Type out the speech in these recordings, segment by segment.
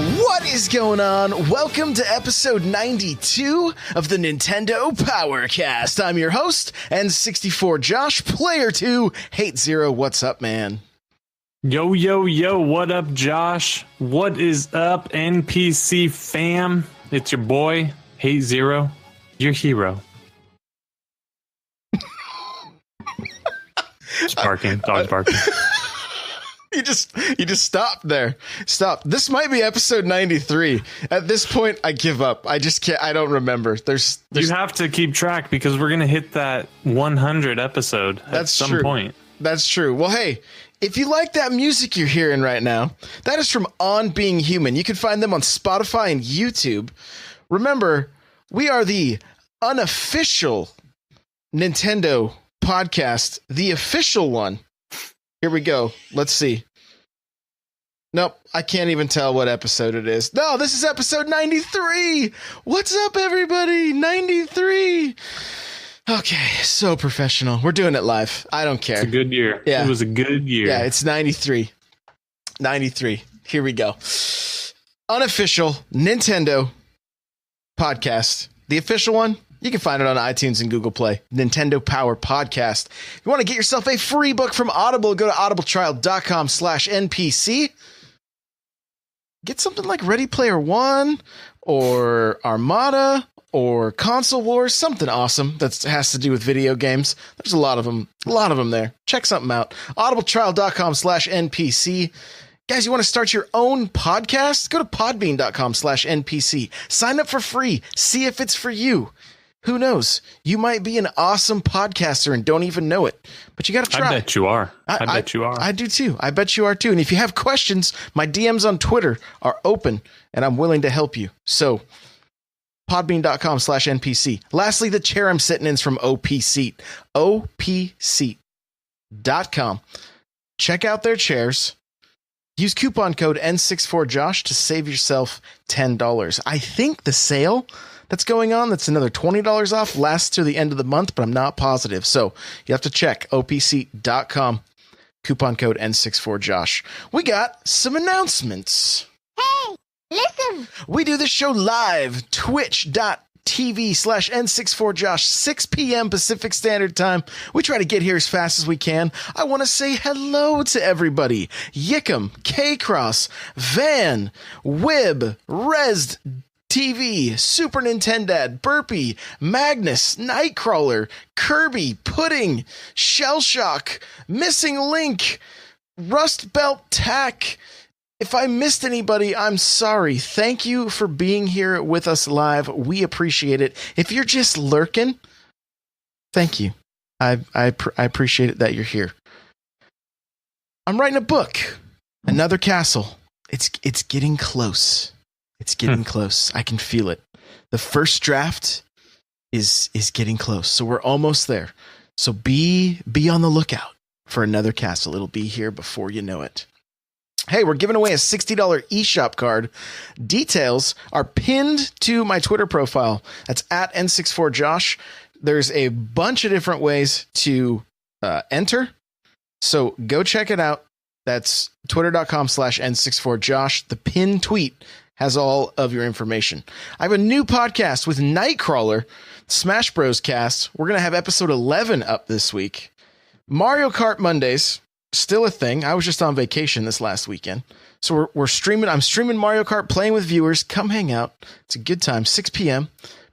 What is going on? Welcome to episode 92 of the Nintendo Powercast. I'm your host, N64 Josh, player 2, Hate Zero. What's up, man? Yo, yo, yo, what up, Josh? What is up, NPC fam? It's your boy, Hate Zero, your hero. Just barking, dog's barking. You just stopped there. Stop. This might be episode 93. At this point, I give up. I just can't. I don't remember. There's You have to keep track because we're gonna hit that 100 episode at some point. That's true. Well, hey, if you like that music you're hearing right now, that is from On Being Human. You can find them on Spotify and YouTube. Remember, we are the unofficial Nintendo podcast, the official one. Here we go. Let's see. Nope, I can't even tell what episode it is. No, this is episode 93. What's up, everybody? 93. Okay, so professional. We're doing it live. I don't care. It's a good year. Yeah. It was a good year. Yeah, it's 93. 93. Here we go. Unofficial Nintendo podcast. The official one, you can find it on iTunes and Google Play. Nintendo Power Podcast. If you want to get yourself a free book from Audible, go to audibletrial.com/NPC. Get something like Ready Player One or Armada or Console Wars, something awesome that has to do with video games. There's a lot of them there. Check something out. audibletrial.com/NPC. Guys, you want to start your own podcast? Go to podbean.com/NPC. Sign up for free. See if it's for you. Who knows? You might be an awesome podcaster and don't even know it, but you got to try. I bet you are. I bet you are. I do too. I bet you are too. And if you have questions, my DMs on Twitter are open and I'm willing to help you. So podbean.com/NPC. Lastly, the chair I'm sitting in is from OP Seat. OPSeat.com. Check out their chairs. Use coupon code N64Josh to save yourself $10. I think the sale that's going on, that's another $20 off, lasts to the end of the month, but I'm not positive. So you have to check OPSeat.com. Coupon code N64Josh. We got some announcements. Hey, listen. We do this show live, twitch.tv/N64Josh, 6 p.m. Pacific Standard Time. We try to get here as fast as we can. I want to say hello to everybody. Yickum, K-Cross, Van, Wib, Resd, TV, Super Nintendad, Burpee, Magnus, Nightcrawler, Kirby, Pudding, Shellshock, Missing Link, RustBeltTac. If I missed anybody, I'm sorry. Thank you for being here with us live. We appreciate it. If you're just lurking, thank you. I appreciate it that you're here. I'm writing a book, Another Castle. It's getting close. It's getting close. I can feel it. The first draft is getting close. So we're almost there. So be on the lookout for Another Castle. It'll be here before you know it. Hey, we're giving away a $60 eShop card. Details are pinned to my Twitter profile. That's at N64Josh. There's a bunch of different ways to enter. So go check it out. That's twitter.com/N64Josh. The pinned tweet has all of your information. I have a new podcast with Nightcrawler, Smash Bros. Cast. We're going to have episode 11 up this week. Mario Kart Mondays, still a thing. I was just on vacation this last weekend. So we're streaming. I'm streaming Mario Kart, playing with viewers. Come hang out. It's a good time. 6 p.m.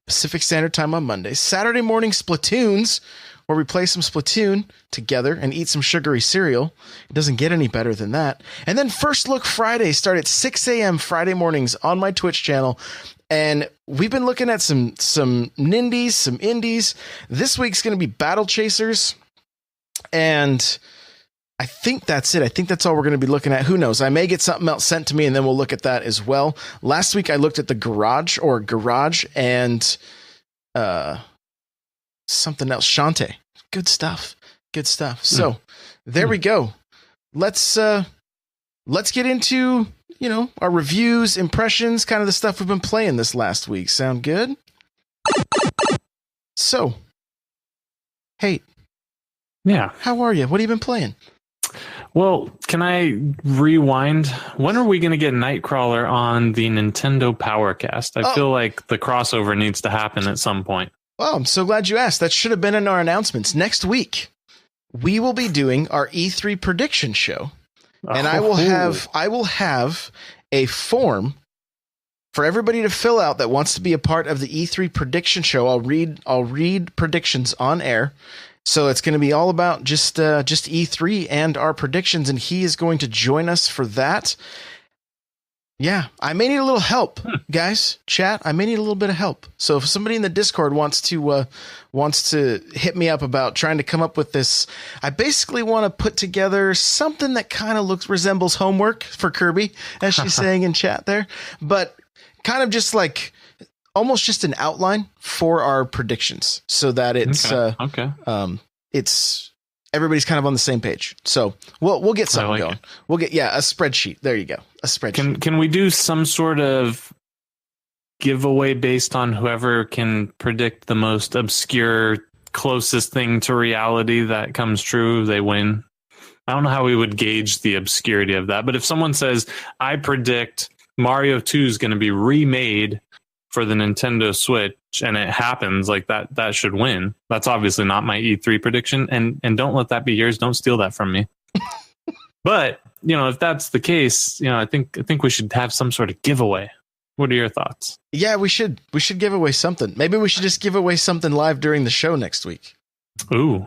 Pacific Standard Time on Mondays. Saturday morning Splatoons, where we play some Splatoon together and eat some sugary cereal. It doesn't get any better than that. And then First Look Friday start at 6 a.m. Friday mornings on my Twitch channel. And we've been looking at some nindies, some indies. This week's going to be Battle Chasers. And I think that's it. I think that's all we're going to be looking at. Who knows? I may get something else sent to me and then we'll look at that as well. Last week I looked at the Garage and something else. Shantae. Good stuff. So there we go. Let's get into, our reviews, impressions, kind of the stuff we've been playing this last week. Sound good? So, hey. Yeah. How are you? What have you been playing? Well, can I rewind? When are we going to get Nightcrawler on the Nintendo Powercast? I feel like the crossover needs to happen at some point. Well, I'm so glad you asked. That should have been in our announcements. Next week, we will be doing our E3 prediction show. And I will have a form for everybody to fill out that wants to be a part of the E3 prediction show. I'll read predictions on air. So it's going to be all about just E3 and our predictions, and he is going to join us for that. Yeah, I may need a little help, guys. Chat, I may need a little bit of help. So if somebody in the Discord wants to hit me up about trying to come up with this, I basically want to put together something that kind of resembles homework for Kirby, as she's saying in chat there, but kind of just like almost just an outline for our predictions, so that it's it's everybody's kind of on the same page. So we'll get something going. We'll get a spreadsheet. There you go. A spreadsheet. Can we do some sort of giveaway based on whoever can predict the most obscure, closest thing to reality that comes true, they win? I don't know how we would gauge the obscurity of that, but if someone says, I predict Mario 2 is going to be remade for the Nintendo Switch, and it happens, like that should win. That's obviously not my E3 prediction, and don't let that be yours. Don't steal that from me. But if that's the case, I think we should have some sort of giveaway. What are your thoughts? Yeah, we should give away something. Maybe we should just give away something live during the show next week. Ooh,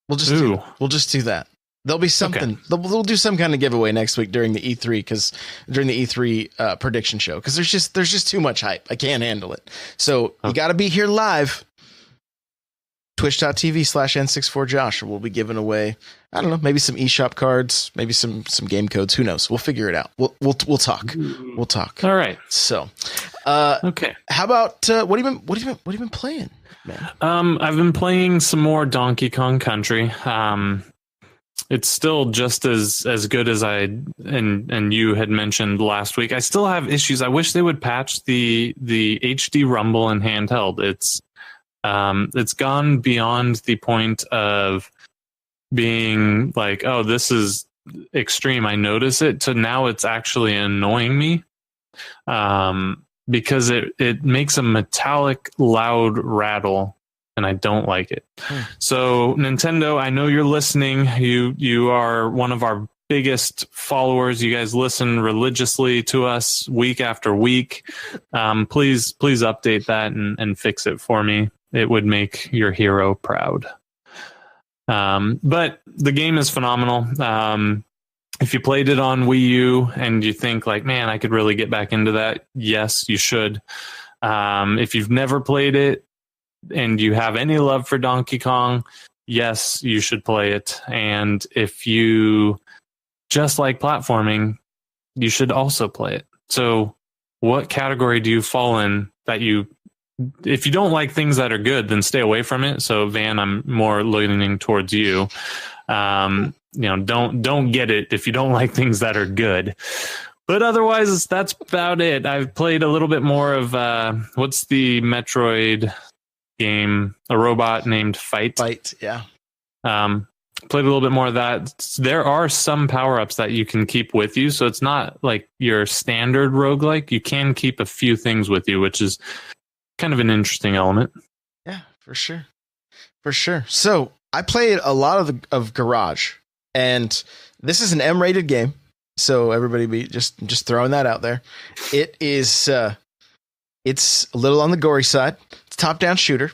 we'll just do that. There'll be something. Okay. We'll do some kind of giveaway next week during the E3 during the E3 prediction show, because there's just too much hype. I can't handle it. So you got to be here live. Twitch.tv/N64Josh. We'll be giving away, I don't know, maybe some eShop cards, maybe some game codes. Who knows? We'll figure it out. We'll talk. We'll talk. All right. So, okay. How about what have you been playing, man? I've been playing some more Donkey Kong Country. It's still just as good as I and you had mentioned last week. I still have issues. I wish they would patch the HD Rumble in handheld. It's gone beyond the point of being like, oh, this is extreme, I notice it, to now it's actually annoying me, because it makes a metallic loud rattle, and I don't like it. So Nintendo, I know you're listening. You are one of our biggest followers. You guys listen religiously to us week after week. Please update that and fix it for me. It would make your hero proud. But the game is phenomenal. If you played it on Wii U and you think like, man, I could really get back into that, yes, you should. If you've never played it and you have any love for Donkey Kong, yes, you should play it. And if you just like platforming, you should also play it. So what category do you fall in that if you don't like things that are good, then stay away from it. So Van, I'm more leaning towards you. Don't get it if you don't like things that are good. But otherwise, that's about it. I've played a little bit more of what's the Metroid game? A robot named Fight. Fight, yeah. Played a little bit more of that. There are some power-ups that you can keep with you, so it's not like your standard roguelike. You can keep a few things with you, which is kind of an interesting element. Yeah, for sure. So I played a lot of Garage, and this is an M-rated game. So everybody be just throwing that out there. It is it's a little on the gory side. It's a top-down shooter.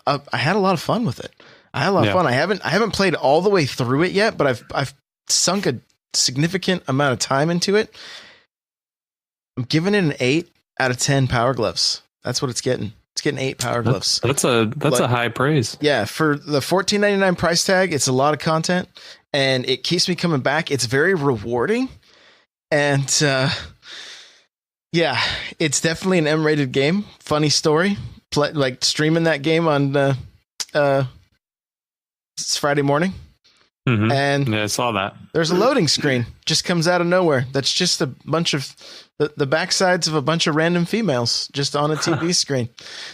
I had a lot of fun with it. I had a lot of fun. I haven't played all the way through it yet, but I've sunk a significant amount of time into it. I'm giving it an 8 out of 10 Power Gloves. That's what it's getting. It's getting 8 Power Gloves. That's a high praise. Yeah, for the $14.99 price tag, it's a lot of content, and it keeps me coming back. It's very rewarding, and it's definitely an M-rated game. Funny story, streaming that game on it's Friday morning. And yeah, I saw that. there's a loading screen just comes out of nowhere. That's just a bunch of the backsides of a bunch of random females just on a TV screen.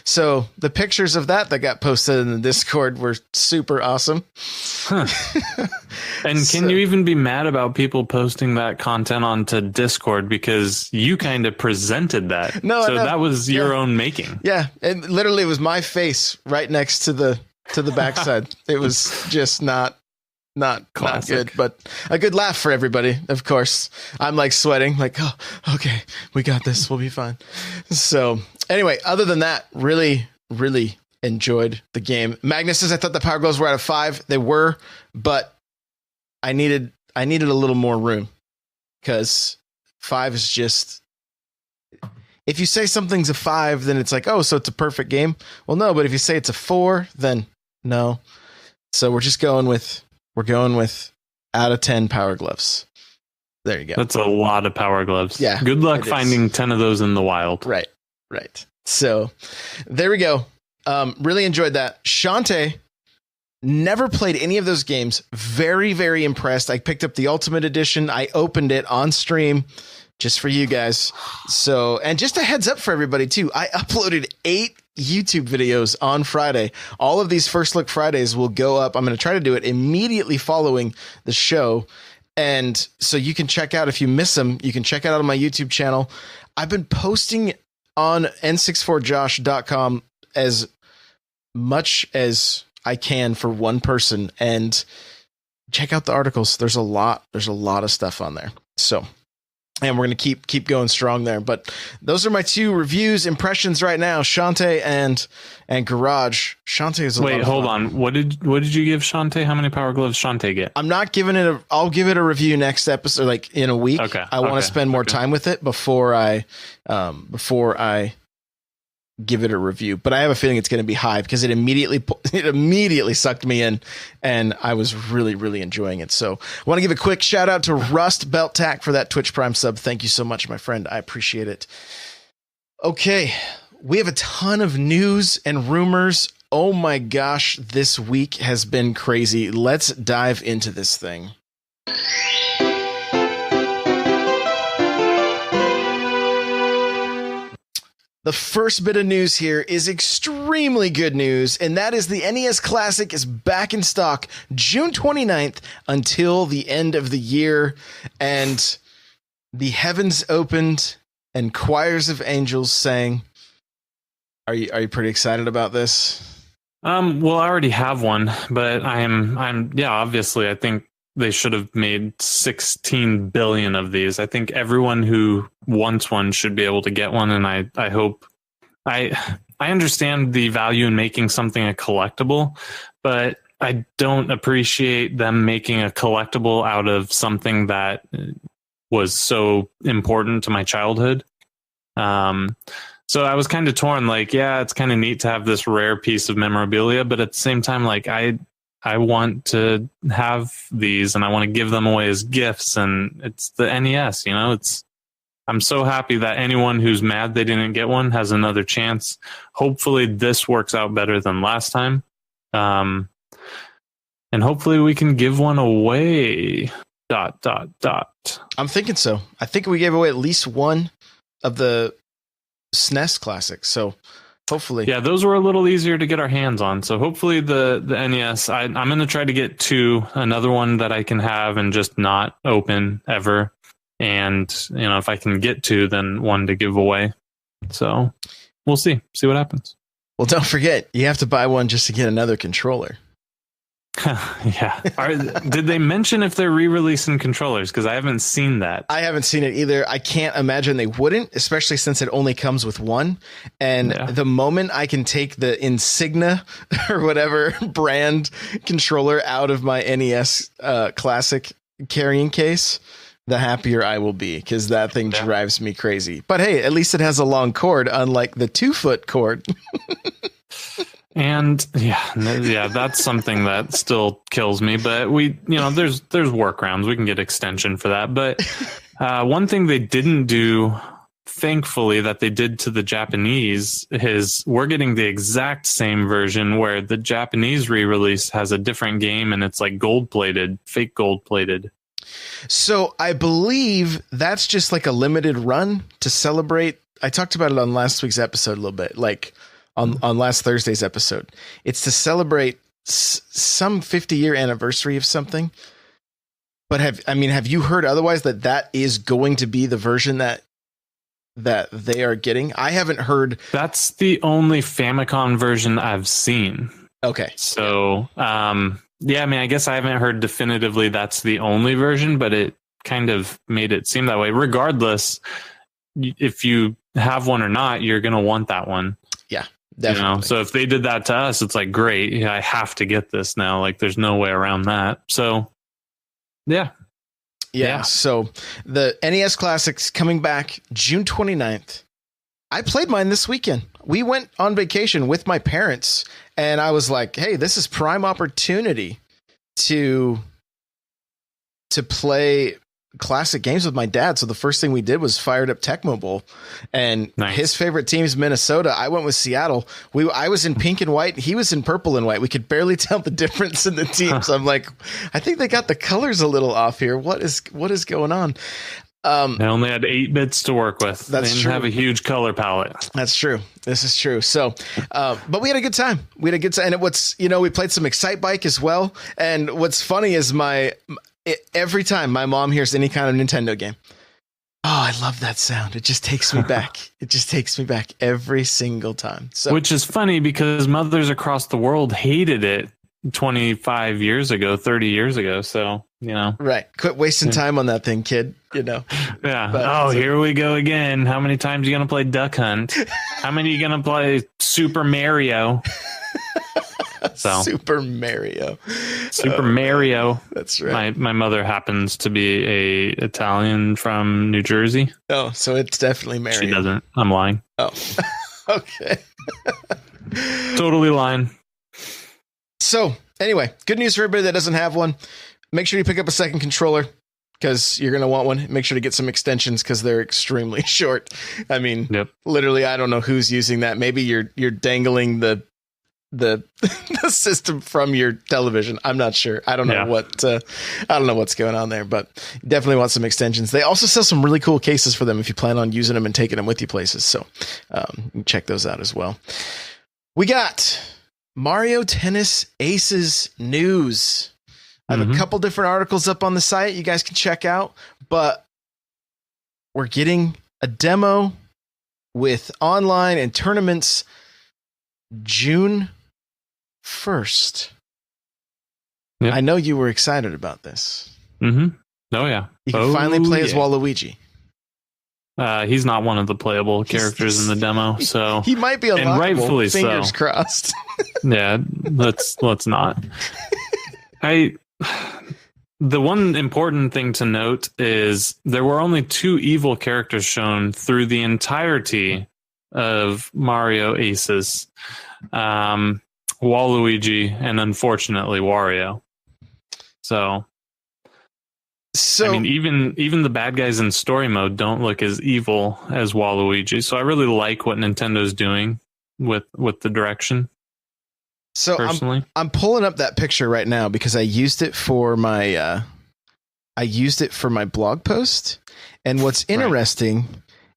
So the pictures of that got posted in the Discord were super awesome. And can you even be mad about people posting that content onto Discord, because you kind of presented that? No, so that was your own making. Yeah, and literally it was my face right next to the backside. It was just not good, but a good laugh for everybody. Of course, I'm like sweating, like, oh, okay, we got this. We'll be fine. So anyway, other than that, really, really enjoyed the game. Magnus says, I thought the power gloves were out of 5. They were, but I needed a little more room, because 5 is just, if you say something's a 5, then it's like, oh, so it's a perfect game. Well, no, but if you say it's a 4, then no. So we're going with out of 10 power gloves. There you go. That's a lot of power gloves. Yeah. Good luck finding 10 of those in the wild. Right. So there we go. Really enjoyed that. Shantae, never played any of those games. Very, very impressed. I picked up the Ultimate Edition. I opened it on stream just for you guys. So, and just a heads up for everybody too, I uploaded 8 YouTube videos on Friday. All of these First Look Fridays will go up. I'm going to try to do it immediately following the show. And so you can check out, if you miss them, you can check it out on my YouTube channel. I've been posting on n64josh.com as much as I can for one person, and check out the articles. There's a lot of stuff on there. So, and we're going to keep going strong there. But those are my 2 reviews, impressions right now. Shantae and Garage. Shantae is Wait, hold on. What did you give Shantae? How many power gloves Shantae get? I'm not giving it I'll give it a review next episode, like in a week. Okay. I want to spend more time with it before I give it a review, but I have a feeling it's going to be high, because it immediately sucked me in, and I was really, really enjoying it. So I want to give a quick shout out to RustBeltTac for that Twitch Prime sub. Thank you so much, my friend. I appreciate it. Okay. We have a ton of news and rumors. Oh my gosh. This week has been crazy. Let's dive into this thing. The first bit of news here is extremely good news, and that is the NES Classic is back in stock June 29th until the end of the year, and the heavens opened and choirs of angels sang. Are you pretty excited about this? Well, I already have one, but I'm obviously I think they should have made 16 billion of these. I think everyone who wants one should be able to get one. And I hope I understand the value in making something a collectible, but I don't appreciate them making a collectible out of something that was so important to my childhood. So I was kind of torn, like, yeah, it's kind of neat to have this rare piece of memorabilia, but at the same time, like, I want to have these and I want to give them away as gifts, and it's the NES, I'm so happy that anyone who's mad they didn't get one has another chance. Hopefully this works out better than last time. And hopefully we can give one away. ... I'm thinking so. I think we gave away at least one of the SNES Classics. So hopefully. Yeah, those were a little easier to get our hands on. So hopefully the NES, I'm going to try to get 2, another one that I can have and just not open ever. And, if I can get 2, then one to give away. So we'll see what happens. Well, don't forget, you have to buy one just to get another controller. Yeah. Did they mention if they're re-releasing controllers? Because I haven't seen that. I haven't seen it either. I can't imagine they wouldn't, especially since it only comes with one. And the moment I can take the Insignia or whatever brand controller out of my NES Classic carrying case, the happier I will be, because that thing drives me crazy. But hey, at least it has a long cord, unlike the 2-foot cord. And that's something that still kills me. But there's workarounds. We can get extension for that. But one thing they didn't do thankfully, that they did to the Japanese is we're getting the exact same version where the Japanese re-release has a different game and it's like gold-plated, fake gold-plated. So I believe that's just like a limited run to celebrate. I talked about it on last week's episode a little bit, like on last Thursday's episode. It's to celebrate some 50-year anniversary of something. But have you heard otherwise that is going to be the version that they are getting? I haven't heard. That's the only Famicom version I've seen. Okay. So, yeah, I mean, I guess I haven't heard definitively that's the only version, but it kind of made it seem that way. Regardless, if you have one or not, you're going to want that one. Yeah, definitely. You know? So if they did that to us, it's like, great, I have to get this now. Like, there's no way around that. So, yeah. So the NES Classic's coming back June 29th. I played mine this weekend. We went on vacation with my parents, and I was like, hey, this is prime opportunity to play classic games with my dad. So the first thing we did was fired up Tecmo Bowl, and his favorite team is Minnesota. I went with Seattle. I was in pink and white. He was in purple and white. We could barely tell the difference in the teams. I'm like, I think they got the colors a little off here. What is going on? They only had 8 bits to work with. They didn't have a huge color palette. That's true. This is true. So, but we had a good time. And we played some Excite Bike as well. And what's funny is every time my mom hears any kind of Nintendo game, oh, I love that sound. It just takes me back. It just takes me back every single time. So, which is funny because mothers across the world hated it 25 years ago, 30 years ago. So, right. Quit wasting time on that thing, kid. Yeah. But, here we go again. How many times are you going to play Duck Hunt? How many are you going to play Super Mario? Super Mario. Mario. That's right. My mother happens to be a Italian from New Jersey. Oh, so it's definitely Mario. She doesn't. I'm lying. Oh, okay. Totally lying. So anyway, good news for everybody that doesn't have one. Make sure you pick up a second controller because you're going to want one. Make sure to get some extensions because they're extremely short. I mean, literally, I don't know who's using that. Maybe you're dangling the system from your television. I'm not sure. I don't know what's going on there, but definitely want some extensions. They also sell some really cool cases for them if you plan on using them and taking them with you places. So check those out as well. We got Mario Tennis Aces news. I have a couple different articles up on the site you guys can check out, but we're getting a demo with online and tournaments June 1st. Yep. I know you were excited about this. Mm-hmm. Oh, yeah. You can finally play as Waluigi. He's not one of the playable characters in the demo, so he might be unlockable. And rightfully Fingers so. Crossed. Yeah, let's not. The one important thing to note is there were only 2 evil characters shown through the entirety of Mario Aces, Waluigi, and unfortunately Wario. So I mean, even the bad guys in story mode don't look as evil as Waluigi. So I really like what Nintendo's doing with the direction. So personally, I'm pulling up that picture right now because I used it for my blog post. And what's interesting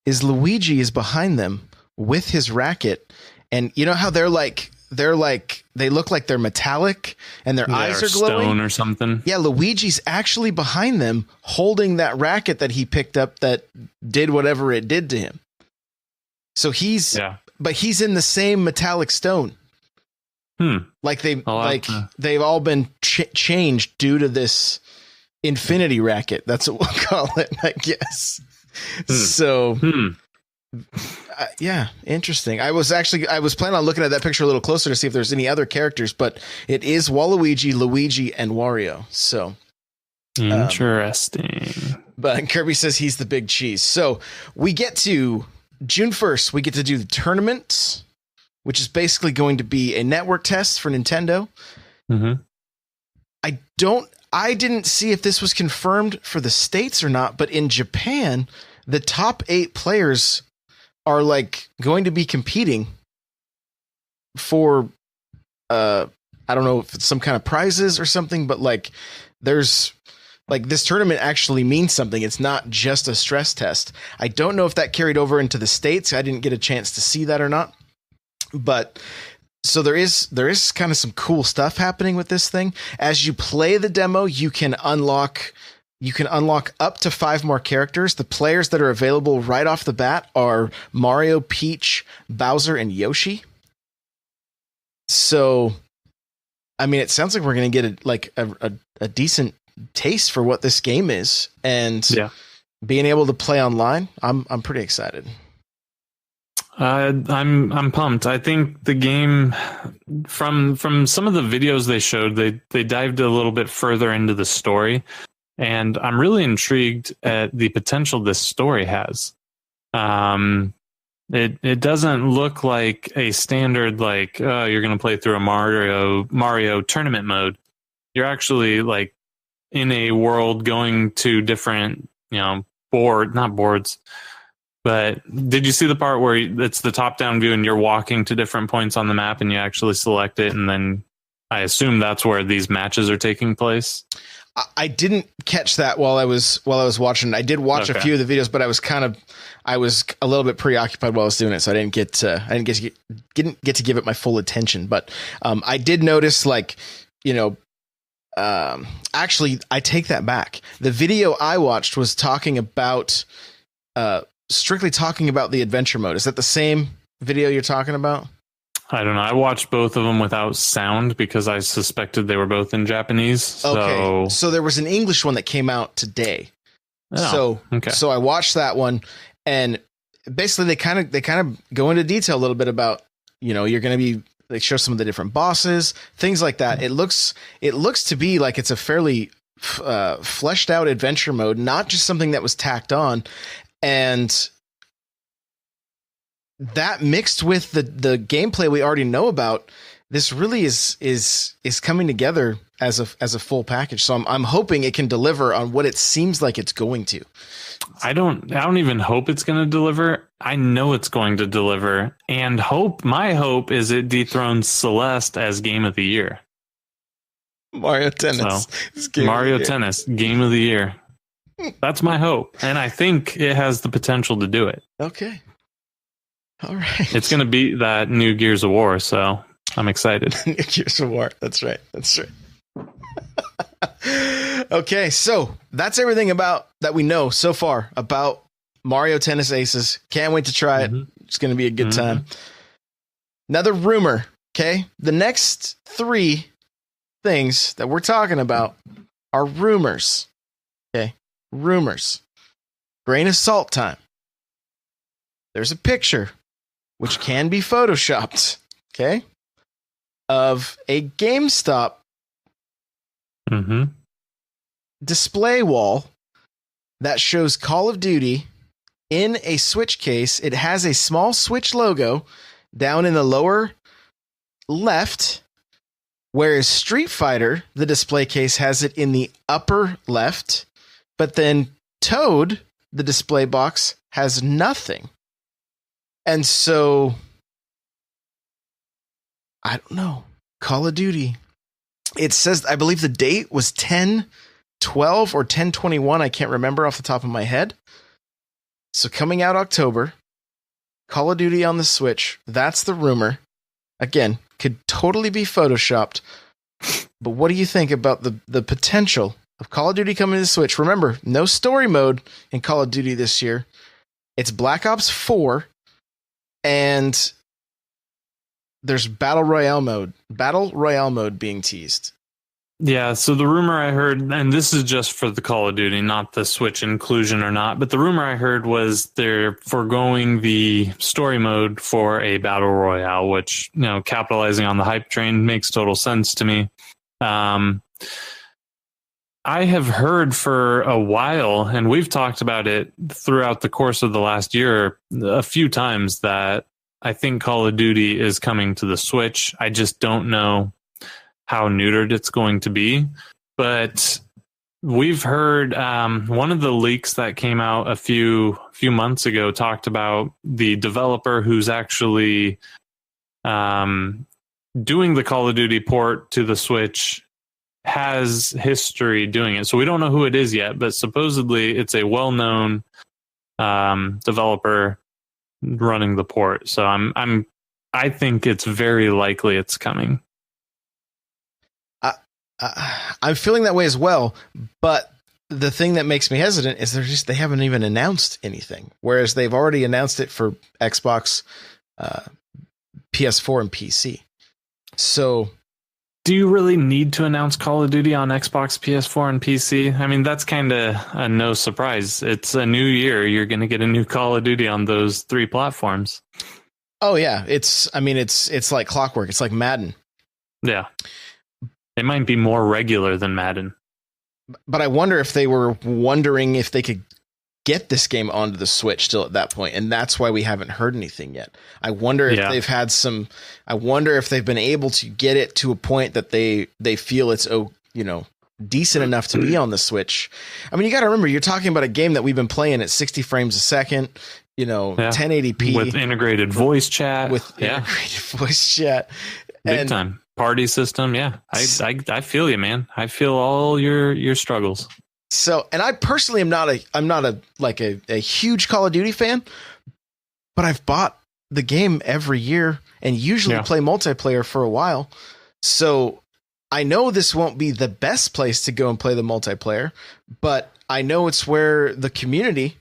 is Luigi is behind them with his racket, and you know how they look like they're metallic and their eyes are glowing, stone or something. Yeah, Luigi's actually behind them holding that racket that he picked up that did whatever it did to him. So he's in the same metallic stone. Like they've all been changed due to this infinity racket. That's what we'll call it, I guess. So, yeah, interesting. I was planning on looking at that picture a little closer to see if there's any other characters, but it is Waluigi, Luigi, and Wario. So interesting. But Kirby says he's the big cheese. So we get to June 1st. We get to do the tournament, which is basically going to be a network test for Nintendo. Mm-hmm. I didn't see if this was confirmed for the States or not, but in Japan, the top 8 players are like going to be competing for I don't know if it's some kind of prizes or something, but like there's like this tournament actually means something. It's not just a stress test. I don't know if that carried over into the States. I didn't get a chance to see that or not. But so there is kind of some cool stuff happening with this thing. As you play the demo, you can unlock up to 5 more characters. The players that are available right off the bat are Mario, Peach, Bowser, and Yoshi. So, I mean, it sounds like we're going to get a decent taste for what this game is, and being able to play online, I'm pretty excited. I'm pumped. I think the game, from some of the videos they showed, they dived a little bit further into the story, and I'm really intrigued at the potential this story has. It doesn't look like a standard you're going to play through a Mario tournament mode. You're actually like in a world going to different, not boards. But did you see the part where it's the top-down view and you're walking to different points on the map and you actually select it, and then I assume that's where these matches are taking place? I didn't catch that while I was watching. I did watch a few of the videos, but I was a little bit preoccupied while I was doing it, so I didn't get to give it my full attention. But I did notice, actually, I take that back. The video I watched was talking about strictly talking about the adventure mode. Is that the same video you're talking about? I don't know. I watched both of them without sound because I suspected they were both in Japanese. Okay. So there was an English one that came out today. So I watched that one, and basically they kind of go into detail a little bit about, you're going to be, they show some of the different bosses, things like that. It looks to be like it's a fairly fleshed out adventure mode, not just something that was tacked on. And that mixed with the gameplay we already know about, this really is coming together as a full package. So I'm hoping it can deliver on what it seems like it's going to. I don't even hope it's going to deliver. I know it's going to deliver, and my hope is it dethrones Celeste as game of the year. Mario Tennis. Tennis, game of the year. That's my hope, and I think it has the potential to do it. Okay. All right. It's going to be that new Gears of War, so I'm excited. New Gears of War. That's right. Okay, so that's everything about that we know so far about Mario Tennis Aces. Can't wait to try it. It's going to be a good time. Another rumor, okay? The next 3 things that we're talking about are rumors. Okay? Rumors. Grain of salt time. There's a picture, which can be photoshopped, okay, of a GameStop display wall that shows Call of Duty in a Switch case. It has a small Switch logo down in the lower left, whereas Street Fighter, the display case, has it in the upper left, but then Toad, the display box, has nothing. And so, I don't know. Call of Duty. It says, I believe the date was 10/12 or 10/21. I can't remember off the top of my head. So coming out October, Call of Duty on the Switch. That's the rumor. Again, could totally be photoshopped. But what do you think about the potential of Call of Duty coming to the Switch? Remember, no story mode in Call of Duty this year. It's Black Ops 4. And there's Battle Royale mode being teased. Yeah, so the rumor I heard, and this is just for the Call of Duty, not the Switch inclusion or not, but the rumor I heard was they're foregoing the story mode for a Battle Royale, which, capitalizing on the hype train makes total sense to me. I have heard for a while, and we've talked about it throughout the course of the last year a few times, that I think Call of Duty is coming to the Switch. I just don't know how neutered it's going to be. But We've heard one of the leaks that came out a few months ago talked about the developer who's actually doing the Call of Duty port to the Switch has history doing it. So we don't know who it is yet, but supposedly it's a well-known developer running the port. So I think it's very likely it's coming. I'm feeling that way as well, but the thing that makes me hesitant is they haven't even announced anything, whereas they've already announced it for Xbox, PS4, and PC. So, do you really need to announce Call of Duty on Xbox, PS4, and PC? I mean, that's kind of a no surprise. It's a new year. You're going to get a new Call of Duty on those 3 platforms. Oh yeah, it's like clockwork. It's like Madden. Yeah. It might be more regular than Madden. But I wonder if they were wondering if they could get this game onto the Switch still at that point, and that's why we haven't heard anything yet. I wonder if I wonder if they've been able to get it to a point that they feel it's decent enough to be on the Switch. I mean, you got to remember, you're talking about a game that we've been playing at 60 frames a second, 1080p with integrated voice chat. Big time. Party system, yeah. I feel you, man. I feel all your struggles. So, and I personally am not a huge Call of Duty fan, but I've bought the game every year and usually play multiplayer for a while. So I know this won't be the best place to go and play the multiplayer, but I know it's where the community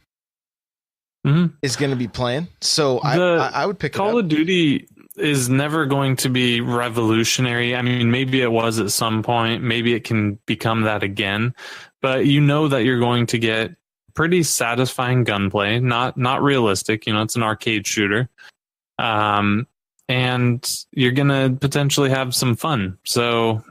is going to be playing. So I would pick Call of Duty is never going to be revolutionary. I mean, maybe it was at some point. Maybe it can become that again. But you know that you're going to get pretty satisfying gunplay. Not realistic. It's an arcade shooter. And you're going to potentially have some fun. So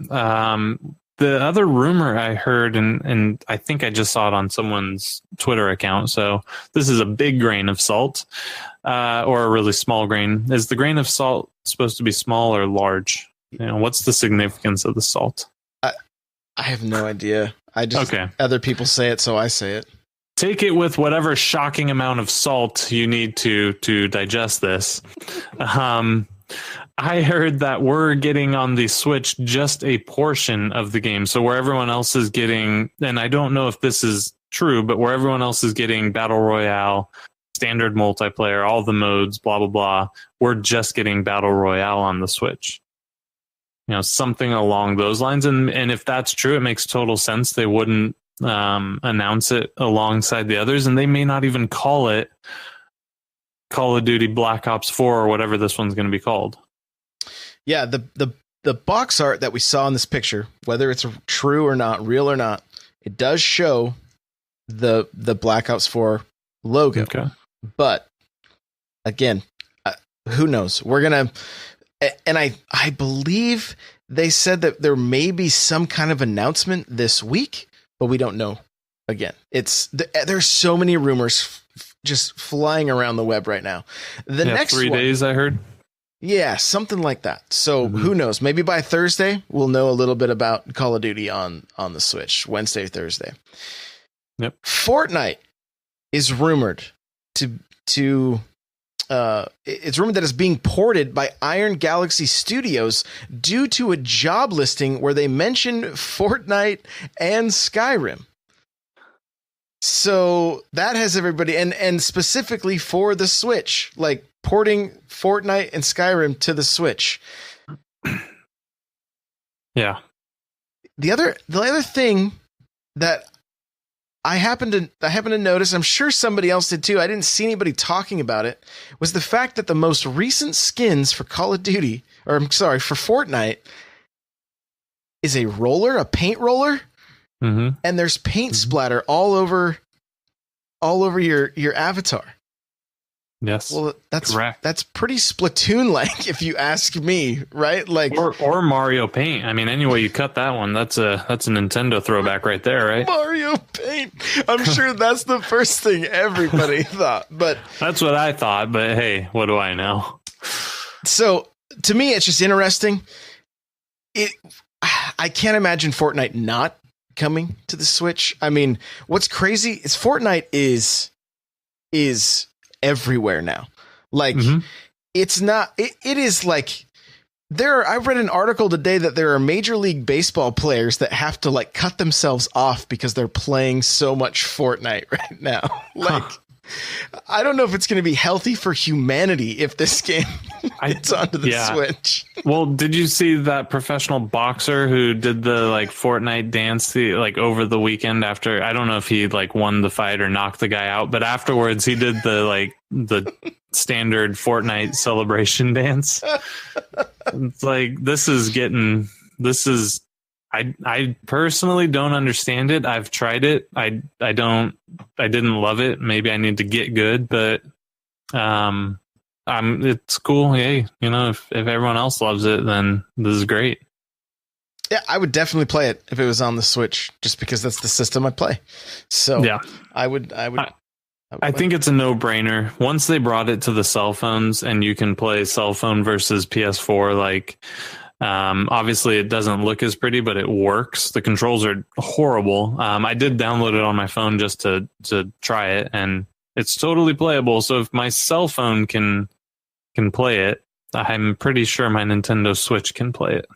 the other rumor I heard, and I think I just saw it on someone's Twitter account, so this is a big grain of salt, or a really small grain. Is the grain of salt supposed to be small or large? What's the significance of the salt? I have no idea. Other people say it, so I say it. Take it with whatever shocking amount of salt you need to digest this. I heard that we're getting on the Switch just a portion of the game. So where everyone else is getting, and I don't know if this is true, but where everyone else is getting Battle Royale, standard multiplayer, all the modes, blah, blah, blah, we're just getting Battle Royale on the Switch. Something along those lines. And if that's true, it makes total sense. They wouldn't announce it alongside the others, and they may not even call it Call of Duty Black Ops 4 or whatever this one's going to be called. Yeah, the box art that we saw in this picture, whether it's true or not, real or not, it does show the Black Ops 4 logo. Okay. But again, who knows? We're going to, and I believe they said that there may be some kind of announcement this week, but we don't know. Again, there's so many rumors just flying around the web right now. The next 3 days, I heard. Yeah, something like that. So who knows? Maybe by Thursday, we'll know a little bit about Call of Duty on the Switch, Wednesday, Thursday. Yep. Fortnite is rumored it's rumored that it's being ported by Iron Galaxy Studios due to a job listing where they mention Fortnite and Skyrim. So that has everybody, and specifically for the Switch, like porting Fortnite and Skyrim to the Switch. Yeah. The other thing that I happened to notice, I'm sure somebody else did too, I didn't see anybody talking about it, was the fact that the most recent skins for Call of Duty, for Fortnite, is a paint roller. Mm-hmm. And there's paint splatter all over your avatar. Yes. Well, that's correct. That's pretty Splatoon-like, if you ask me, right? Like or Mario Paint. I mean, anyway you cut that one, that's a Nintendo throwback right there, right? Mario Paint. I'm sure that's the first thing everybody thought, but that's what I thought. But hey, what do I know? So to me, it's just interesting. I can't imagine Fortnite not coming to the Switch. I mean, what's crazy is Fortnite is everywhere now. Like, it's not. It is like I read an article today that there are Major League Baseball players that have to like cut themselves off because they're playing so much Fortnite right now. Like. I don't know if it's going to be healthy for humanity if this game gets onto the Switch. Well, did you see that professional boxer who did the like Fortnite dance like over the weekend after? I don't know if he like won the fight or knocked the guy out, but afterwards he did the standard Fortnite celebration dance. It's like I personally don't understand it. I've tried it. I didn't love it. Maybe I need to get good, but it's cool. Hey, if everyone else loves it, then this is great. Yeah, I would definitely play it if it was on the Switch, just because that's the system I play. So yeah, I think it's a no-brainer. Once they brought it to the cell phones and you can play cell phone versus PS4, like obviously it doesn't look as pretty, but it works. The controls are horrible. I did download it on my phone just to try it, and it's totally playable. So if my cell phone can play it, I'm pretty sure my Nintendo Switch can play it.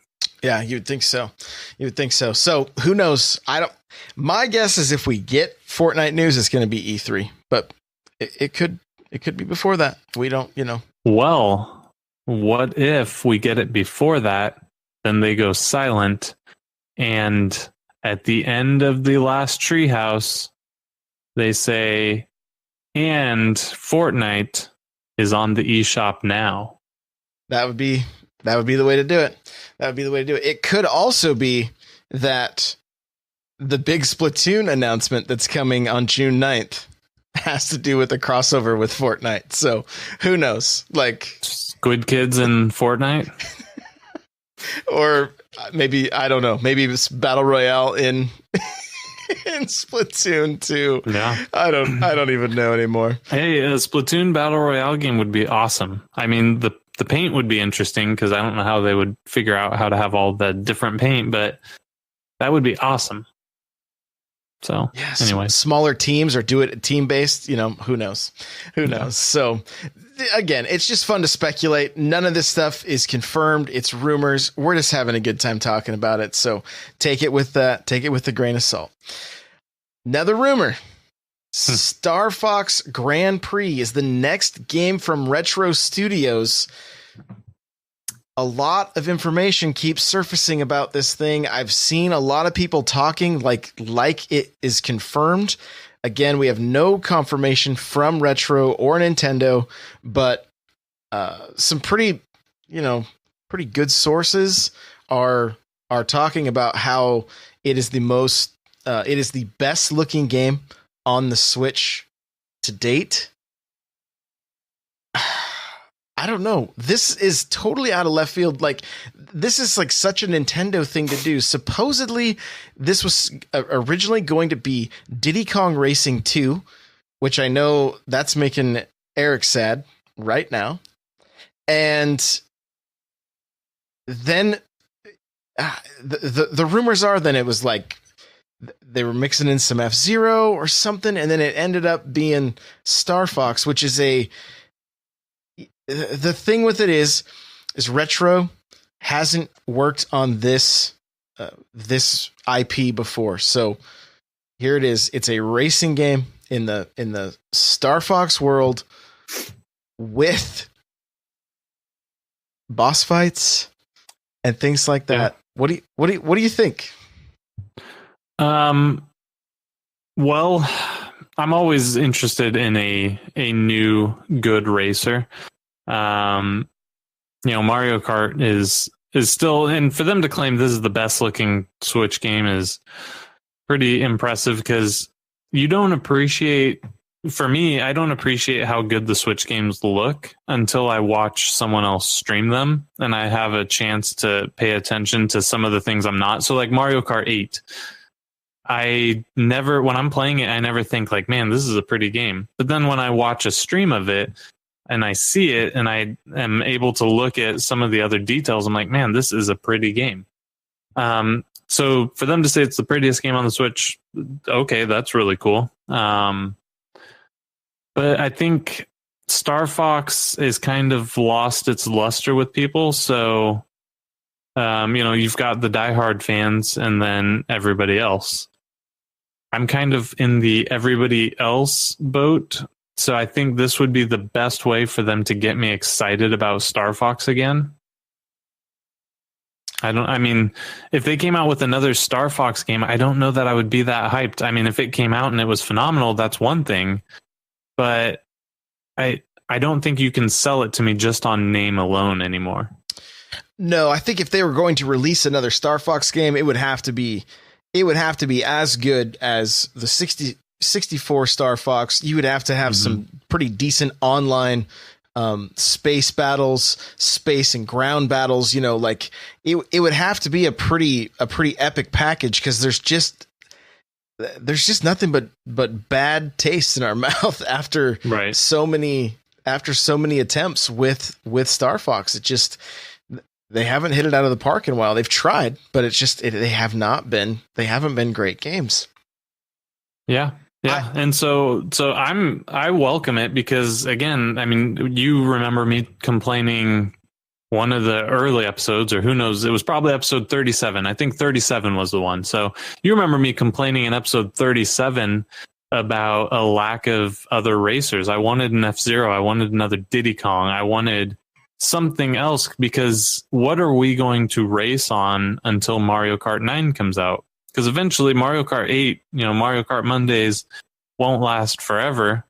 Yeah, you would think so. So who knows? My guess is if we get Fortnite news, it's going to be E3, but it could be before that. We don't, Well, what if we get it before that, then they go silent, and at the end of the last treehouse, they say, and Fortnite is on the eShop now. That would be the way to do it. It could also be that the big Splatoon announcement that's coming on June 9th has to do with a crossover with Fortnite. So who knows? Like Squid Kids and Fortnite? Or maybe, I don't know, maybe it's Battle Royale in Splatoon 2. Yeah. I don't even know anymore. Hey, a Splatoon Battle Royale game would be awesome. I mean, the paint would be interesting because I don't know how they would figure out how to have all the different paint, but that would be awesome. So, anyway. Smaller teams or do it team-based, who knows? So, again, it's just fun to speculate. None of this stuff is confirmed. It's rumors. We're just having a good time talking about it. So, take it with a grain of salt. Another rumor. Star Fox Grand Prix is the next game from Retro Studios. A lot of information keeps surfacing about this thing. I've seen a lot of people talking like it is confirmed. Again, we have no confirmation from Retro or Nintendo, but some pretty good sources are talking about how it is the best looking game on the Switch to date. I don't know. This is totally out of left field. Like, this is like such a Nintendo thing to do. Supposedly, this was originally going to be Diddy Kong Racing 2, which I know that's making Eric sad right now. And then the rumors are then it was like they were mixing in some F-Zero or something, and then it ended up being Star Fox, which is the thing with it is Retro hasn't worked on this IP before. So here it is. It's a racing game in the Star Fox world with boss fights and things like that. Yeah. What do you think? Well, I'm always interested in a new good racer. Mario Kart is still, and for them to claim this is the best looking Switch game is pretty impressive, because I don't appreciate how good the Switch games look until I watch someone else stream them and I have a chance to pay attention to some of the things I'm not. So like Mario Kart 8, when I'm playing it, I never think like, man, this is a pretty game. But then when I watch a stream of it and I see it and I am able to look at some of the other details, I'm like, man, this is a pretty game. So for them to say it's the prettiest game on the Switch, okay, that's really cool. But I think Star Fox is kind of lost its luster with people. So, you've got the diehard fans and then everybody else. I'm kind of in the everybody else boat. So I think this would be the best way for them to get me excited about Star Fox again. If they came out with another Star Fox game, I don't know that I would be that hyped. I mean, if it came out and it was phenomenal, that's one thing. But I don't think you can sell it to me just on name alone anymore. No, I think if they were going to release another Star Fox game, it would have to be as good as the 64 Star Fox. You would have to have some pretty decent online space battles, space and ground battles, like it would have to be a pretty epic package, because there's just nothing but bad taste in our mouth after so many attempts with Star Fox. It just, they haven't hit it out of the park in a while. They've tried, but they haven't been great games. Yeah. Yeah. And so I welcome it, because again, I mean, you remember me complaining one of the early episodes, or who knows, it was probably episode 37. I think 37 was the one. So you remember me complaining in episode 37 about a lack of other racers. I wanted an F-Zero. I wanted another Diddy Kong. I wanted something else, because what are we going to race on until Mario Kart 9 comes out? Because eventually Mario Kart 8, Mario Kart Mondays won't last forever.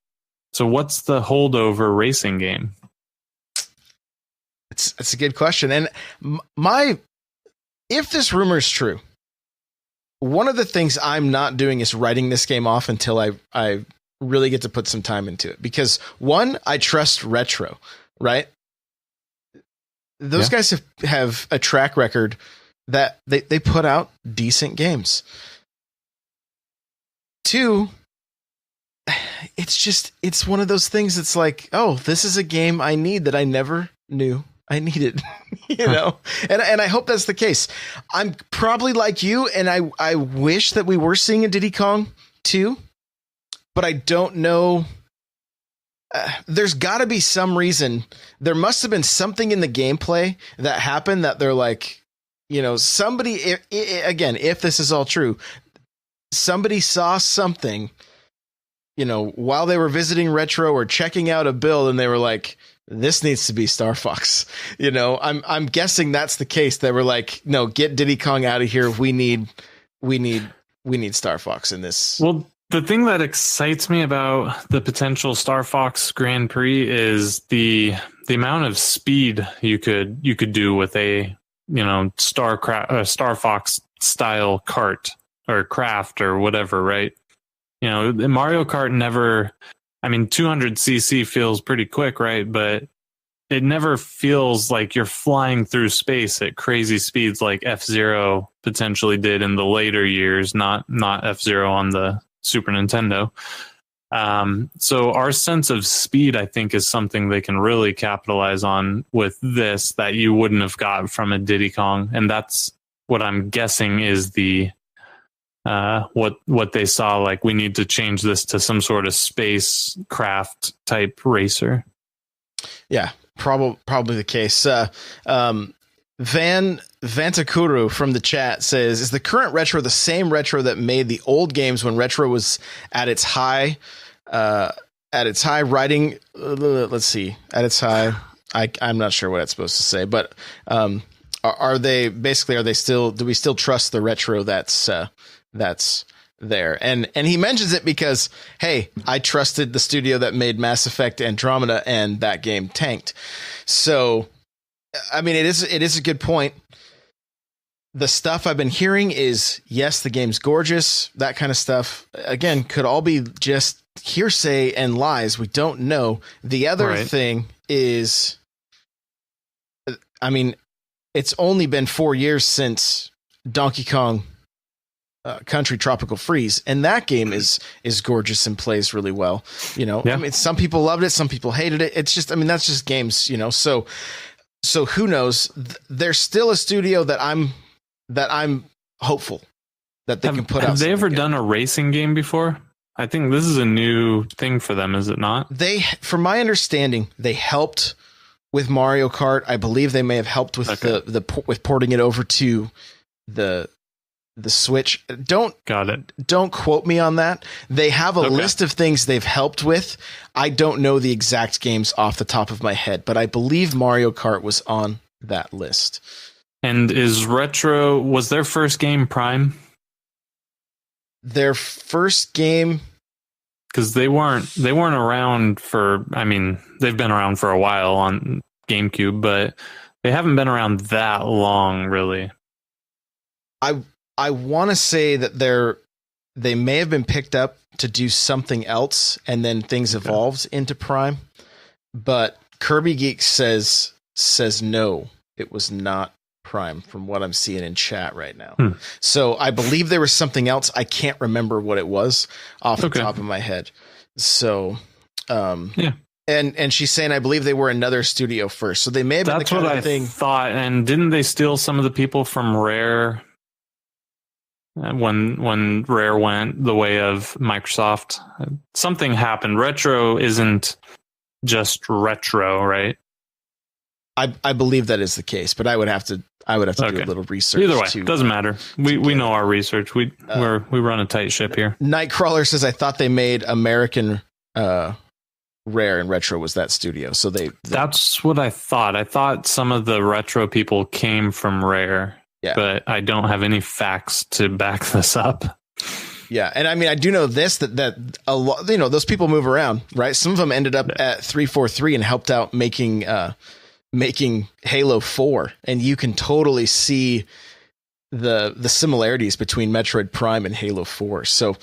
So what's the holdover racing game? It's a good question. And if this rumor is true, one of the things I'm not doing is writing this game off until I really get to put some time into it. Because one, I trust Retro, right? Those guys have a track record that they put out decent games. Two, it's one of those things that's like, oh, this is a game I need that I never knew I needed, and I hope that's the case. I'm probably like you, and I wish that we were seeing a Diddy Kong 2, but I don't know. There's got to be some reason. There must have been something in the gameplay that happened that they're like, somebody, again, if this is all true, somebody saw something, while they were visiting Retro or checking out a build, and they were like, this needs to be Star Fox. I'm guessing that's the case. They were like, no, get Diddy Kong out of here. We need Star Fox in this. Well, the thing that excites me about the potential Star Fox Grand Prix is the amount of speed you could do with a Star Fox style cart or craft or whatever, right? Mario Kart never. 200cc feels pretty quick, right? But it never feels like you're flying through space at crazy speeds like F-Zero potentially did in the later years, not F-Zero on the Super Nintendo. So our sense of speed, I think, is something they can really capitalize on with this that you wouldn't have got from a Diddy Kong. And that's what I'm guessing is the what they saw, like, we need to change this to some sort of space craft type racer. Yeah, probably the case. Vantakuru from the chat says, is the current Retro the same Retro that made the old games when Retro was at its high writing? Let's see, at its high. I'm not sure what it's supposed to say, but are they still, do we still trust the Retro that's there? And he mentions it because, hey, I trusted the studio that made Mass Effect Andromeda, and that game tanked. So, it is a good point. The stuff I've been hearing is, yes, the game's gorgeous. That kind of stuff, again, could all be just hearsay and lies. We don't know. The other thing is, it's only been 4 years since Donkey Kong Country Tropical Freeze, and that game is gorgeous and plays really well. Some people loved it, some people hated it. It's just, that's just games, so who knows? There's still a studio that I'm hopeful that they can put out. Have they ever good. done a racing game before? I think this is a new thing for them, is it not? From my understanding, they helped with Mario Kart. I believe they may have helped with with porting it over to the Switch. Don't quote me on that. They have a list of things they've helped with. I don't know the exact games off the top of my head, but I believe Mario Kart was on that list. And was their first game Prime? Their first game, because they weren't around for. I mean, they've been around for a while on GameCube, but they haven't been around that long, really. I want to say that they may have been picked up to do something else, and then things evolved into Prime. But Kirby Geek says no, it was not Prime from what I'm seeing in chat right now. So I believe there was something else. I can't remember what it was off the top of my head. So And she's saying, I believe they were another studio first. So they may have been the kind of thing. That's what I thought. And didn't they steal some of the people from Rare when Rare went the way of Microsoft? Something happened. Retro isn't just retro, right? I believe that is the case, but I would have to do a little research. Either way, doesn't matter. We know our research. We run a tight ship here. Nightcrawler says, I thought they made American Rare and Retro was that studio. So that's what I thought. I thought some of the Retro people came from Rare, but I don't have any facts to back this up. Yeah, and I mean, I do know this that a lot, those people move around, right? Some of them ended up at 343 and helped out making Halo 4, and you can totally see the similarities between Metroid Prime and Halo 4. So,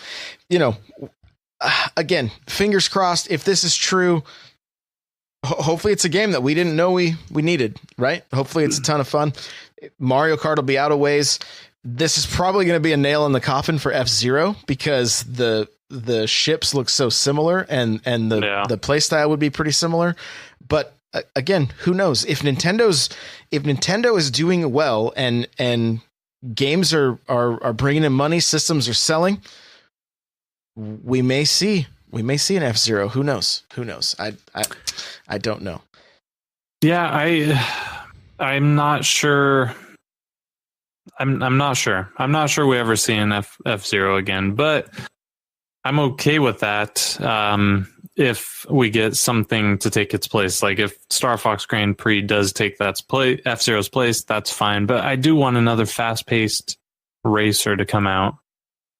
again, fingers crossed. If this is true, hopefully it's a game that we didn't know we needed, right? Hopefully it's a ton of fun. Mario Kart will be out of ways. This is probably going to be a nail in the coffin for F-Zero because the ships look so similar and the play style would be pretty similar. But again, who knows? If Nintendo is doing well and games are bringing in money, systems are selling, we may see an F-Zero. Who knows? I don't know. Yeah, I'm not sure. I'm not sure. I'm not sure we ever see an F-Zero again, but I'm okay with that. If we get something to take its place, like if Star Fox Grand Prix does take F-Zero's place, that's fine. But I do want another fast-paced racer to come out.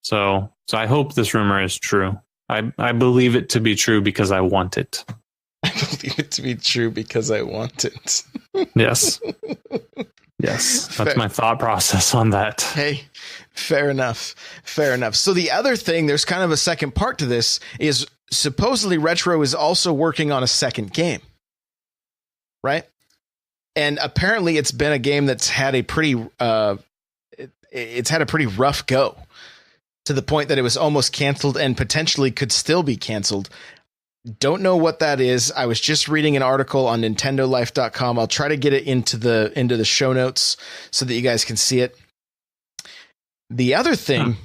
So I hope this rumor is true. I believe it to be true because I want it. I believe it to be true because I want it. Yes. Yes. That's my thought process on that. Hey, fair enough. So the other thing, there's kind of a second part to this, is supposedly Retro is also working on a second game. Right? And apparently it's been a game that's had a pretty rough go, to the point that it was almost canceled and potentially could still be canceled. Don't know what that is. I was just reading an article on nintendolife.com. I'll try to get it into the show notes so that you guys can see it. The other thing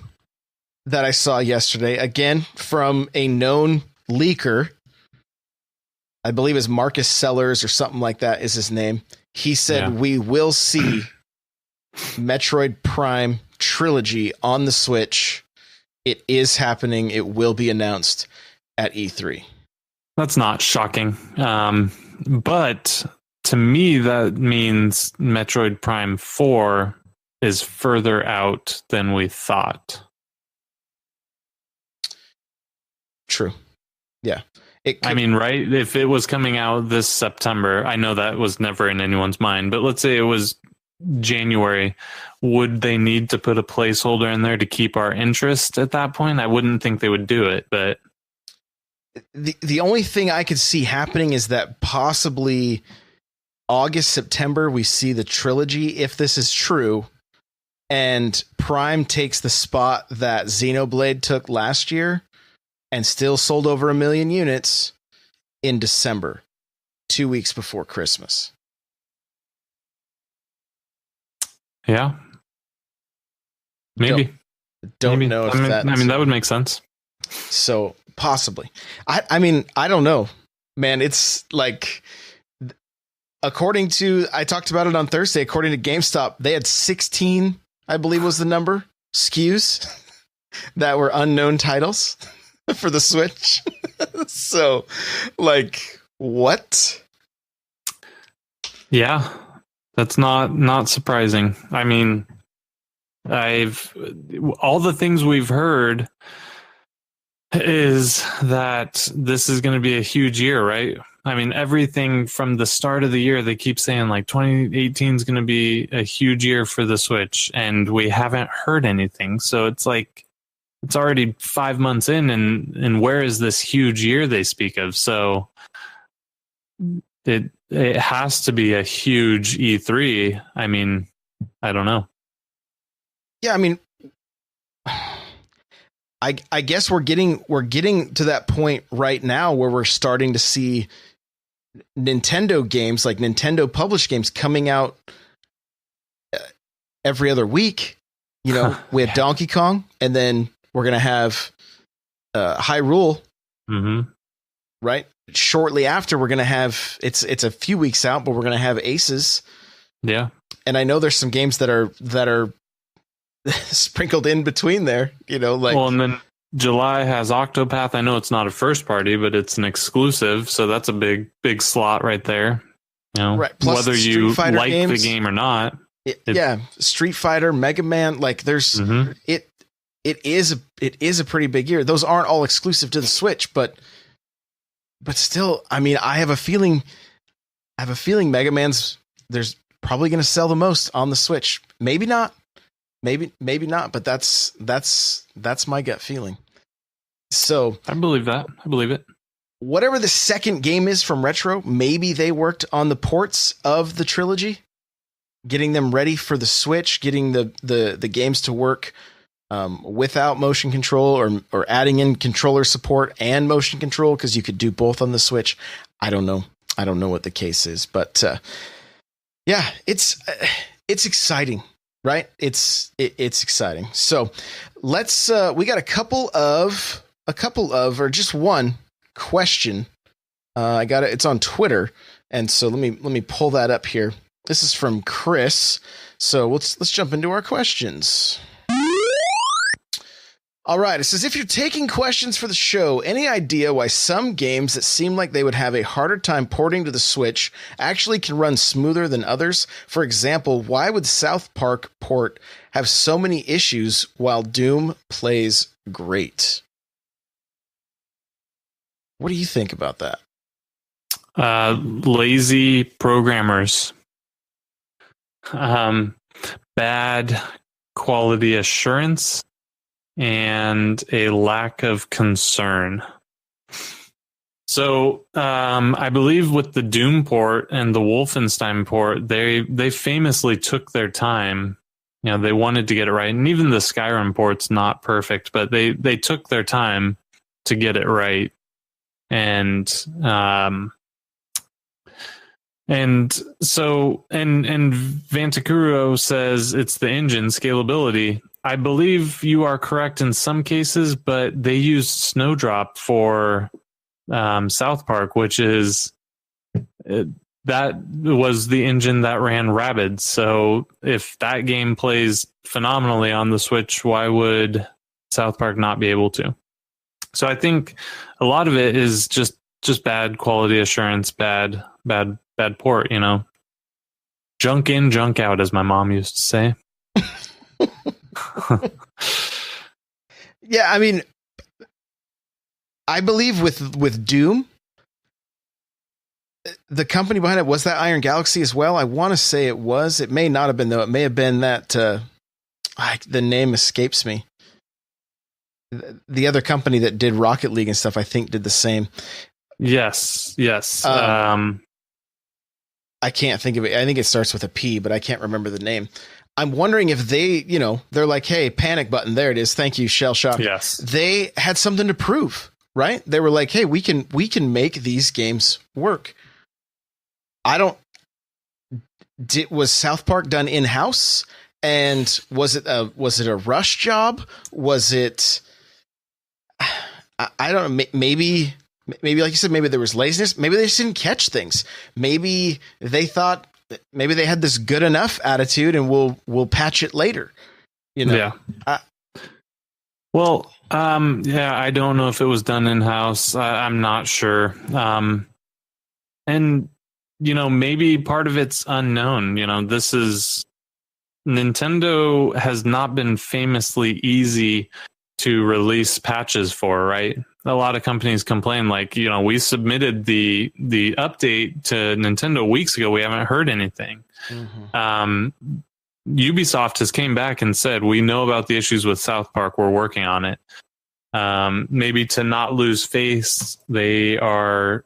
that I saw yesterday, again, from a known leaker, I believe is Marcus Sellers or something like that is his name. He said, we will see Metroid Prime trilogy on the Switch. It is happening. It will be announced at E3. That's not shocking. But to me, that means Metroid Prime 4 is further out than we thought. True. Yeah. I mean, right? If it was coming out this September, I know that was never in anyone's mind, but let's say it was January, would they need to put a placeholder in there to keep our interest at that point? I wouldn't think they would do it, but the only thing I could see happening is that possibly August, September, we see the trilogy, if this is true, and Prime takes the spot that Xenoblade took last year and still sold over 1 million units in December, 2 weeks before Christmas. Yeah. Maybe. Don't Maybe. know if I mean, that would make sense. So possibly. I mean, I don't know, man. It's like, according to, I talked about it on Thursday, according to GameStop, they had 16, I believe was the number, SKUs that were unknown titles for the Switch. So, like, what? Yeah, that's not surprising. I mean, all the things we've heard is that this is going to be a huge year, right? I mean, everything from the start of the year, they keep saying like 2018 is going to be a huge year for the Switch, and we haven't heard anything. So it's like, it's already 5 months in, and where is this huge year they speak of? So it has to be a huge E3. I mean, I don't know. Yeah, I mean, I guess we're getting to that point right now where we're starting to see Nintendo games, like Nintendo published games, coming out every other week. You know, we had Donkey Kong, and then we're gonna have Hyrule, right? Shortly after, we're gonna have it's a few weeks out, but we're gonna have Aces. Yeah, and I know there's some games that are sprinkled in between there. You know, like, well, and then July has Octopath. I know it's not a first party, but it's an exclusive, so that's a big slot right there. You know, right. Plus whether you like games, the game or not. Yeah, Street Fighter, Mega Man, like there's it is a pretty big year. Those aren't all exclusive to the Switch, but still, I mean, I have a feeling Mega Man's there's probably going to sell the most on the Switch. Maybe not, but that's my gut feeling. So I believe that. I believe it. Whatever the second game is from Retro, maybe they worked on the ports of the trilogy, getting them ready for the Switch, getting the games to work without motion control, or adding in controller support and motion control, because you could do both on the Switch. I don't know what the case is, but yeah, it's exciting, right? It's exciting. So let's we got a couple of or just one question. I got it. It's on Twitter, and so let me pull that up here. This is from Chris. So let's jump into our questions. All right. It says, if you're taking questions for the show, any idea why some games that seem like they would have a harder time porting to the Switch actually can run smoother than others? For example, why would South Park port have so many issues while Doom plays great? What do you think about that? Lazy programmers. Bad quality assurance, and a lack of concern. So I believe with the Doom port and the Wolfenstein port, they famously took their time. You know, they wanted to get it right. And even the Skyrim port's not perfect, but they took their time to get it right. And so Vantakuro says it's the engine scalability. I believe you are correct in some cases, but they used Snowdrop for South Park, which is that was the engine that ran Rabbids. So if that game plays phenomenally on the Switch, why would South Park not be able to? So I think a lot of it is just bad quality assurance, bad port, you know. Junk in, junk out, as my mom used to say. Yeah, I mean, I believe with Doom, the company behind it, was that Iron Galaxy as well? I want to say it was. It may not have been, though. It may have been that the name escapes me. The other company that did Rocket League and stuff, I think, did the same. Yes. I can't think of it. I think it starts with a P, but I can't remember the name. I'm wondering if they, you know, they're like, hey, panic button. There it is. Thank you, Shell Shock. Yes. They had something to prove, right? They were like, hey, we can make these games work. Was South Park done in-house? And was it a rush job? Was it, I don't know, maybe like you said, maybe there was laziness. Maybe they just didn't catch things. Maybe they thought, maybe they had this good enough attitude and we'll patch it later. You know? Yeah. I don't know if it was done in-house. I'm not sure. And, maybe part of it's unknown. Nintendo has not been famously easy to release patches for, right? A lot of companies complain, like, we submitted the update to Nintendo weeks ago. We haven't heard anything. Mm-hmm. Ubisoft has came back and said, we know about the issues with South Park. We're working on it. Maybe to not lose face, they are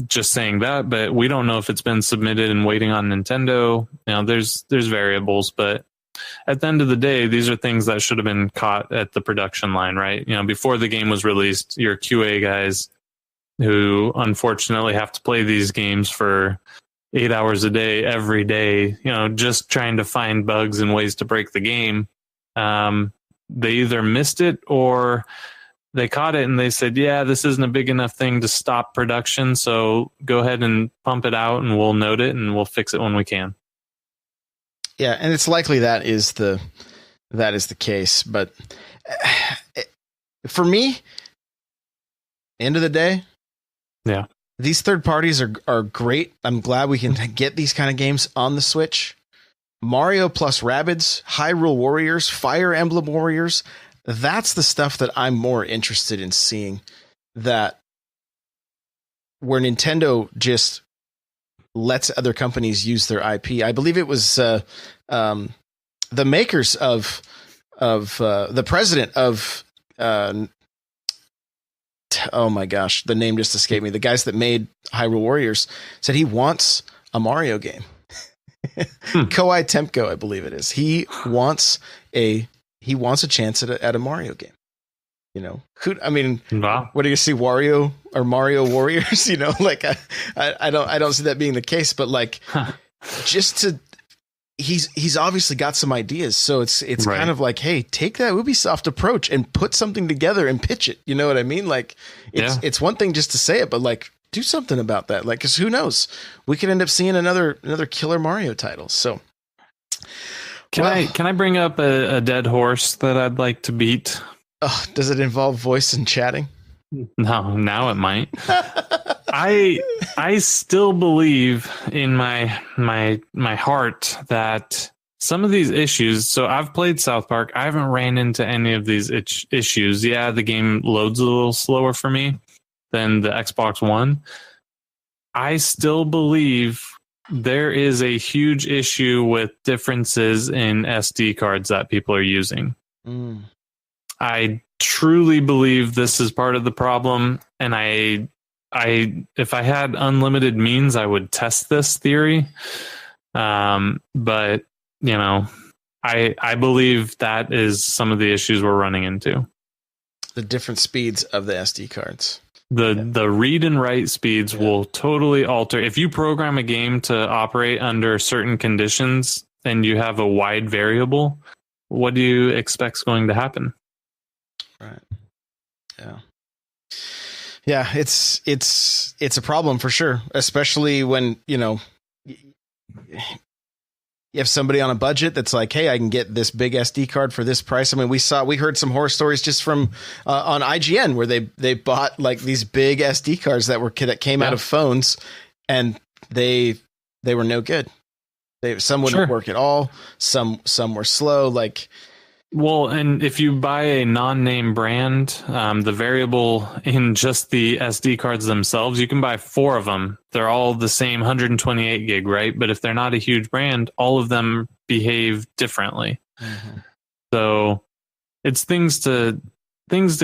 just saying that, but we don't know if it's been submitted and waiting on Nintendo. There's variables, but at the end of the day, these are things that should have been caught at the production line, right? Before the game was released, your QA guys who unfortunately have to play these games for 8 hours a day, every day, just trying to find bugs and ways to break the game. They either missed it or they caught it and they said, yeah, this isn't a big enough thing to stop production. So go ahead and pump it out and we'll note it and we'll fix it when we can. Yeah. And it's likely that is the case, but for me, end of the day. Yeah. These third parties are great. I'm glad we can get these kind of games on the Switch. Mario plus Rabbids, Hyrule Warriors, Fire Emblem Warriors. That's the stuff that I'm more interested in seeing, that where Nintendo just lets other companies use their IP. I believe it was the makers of the president of oh my gosh, the name just escaped me. The guys that made Hyrule Warriors said he wants a Mario game. Koei Tecmo, I believe it is. He wants a chance at a Mario game. Wow. What do you see, Wario or Mario Warriors? I don't see that being the case, but he's obviously got some ideas. So it's right. Kind of like, hey, take that Ubisoft approach and put something together and pitch it. You know what I mean? It's one thing just to say it, but do something about that. Cause who knows? We could end up seeing another killer Mario title. So can I bring up a dead horse that I'd like to beat? Oh, does it involve voice and chatting? No, now it might. I still believe in my heart that some of these issues. So I've played South Park. I haven't ran into any of these issues. Yeah, the game loads a little slower for me than the Xbox One. I still believe there is a huge issue with differences in SD cards that people are using. Mm. I truly believe this is part of the problem, and I if I had unlimited means, I would test this theory. But I believe that is some of the issues we're running into. The different speeds of the SD cards. The read and write speeds will totally alter. If you program a game to operate under certain conditions and you have a wide variable, what do you expect is going to happen? Right. Yeah. Yeah, it's a problem for sure, especially when, you have somebody on a budget that's like, hey, I can get this big SD card for this price. I mean, we heard some horror stories just from on IGN where they bought these big SD cards that came out of phones, and they were no good. Some wouldn't work at all. Some were slow. Well, and if you buy a non-name brand, the variable in just the SD cards themselves, you can buy 4 of them. They're all the same 128 gig, right? But if they're not a huge brand, all of them behave differently. Mm-hmm. So it's things to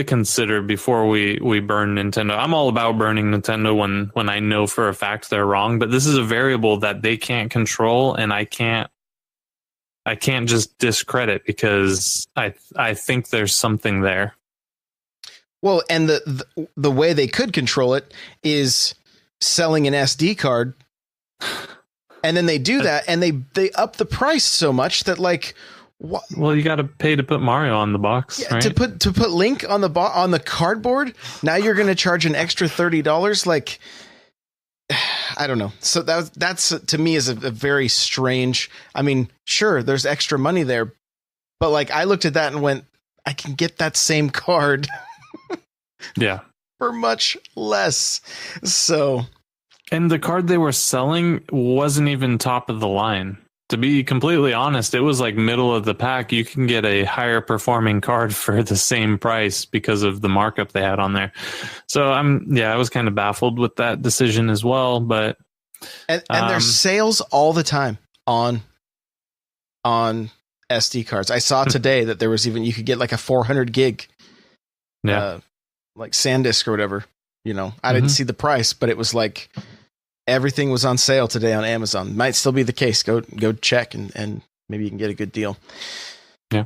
consider before we burn Nintendo. I'm all about burning Nintendo when I know for a fact they're wrong, but this is a variable that they can't control, and I can't just discredit because I think there's something there. Well, and the way they could control it is selling an SD card, and then they do that, and they up the price so much that What? Well, you got to pay to put Mario on the box, Yeah, right? to put Link on the cardboard. Now you're going to charge an extra $30. Like, I don't know. So that's to me is a very strange. I mean, sure, there's extra money there, but like I looked at that and went, I can get that same card. Yeah. For much less. So. And the card they were selling wasn't even top of the line. To be completely honest, it was like middle of the pack. You can get a higher performing card for the same price because of the markup they had on there. So I was kind of baffled with that decision as well. But and there's sales all the time on SD cards. I saw today that there was even you could get like a 400 gig, like SanDisk or whatever. You know, I didn't see the price, but it was like. Everything was on sale today on Amazon. Might still be the case. Go check and maybe you can get a good deal. Yeah.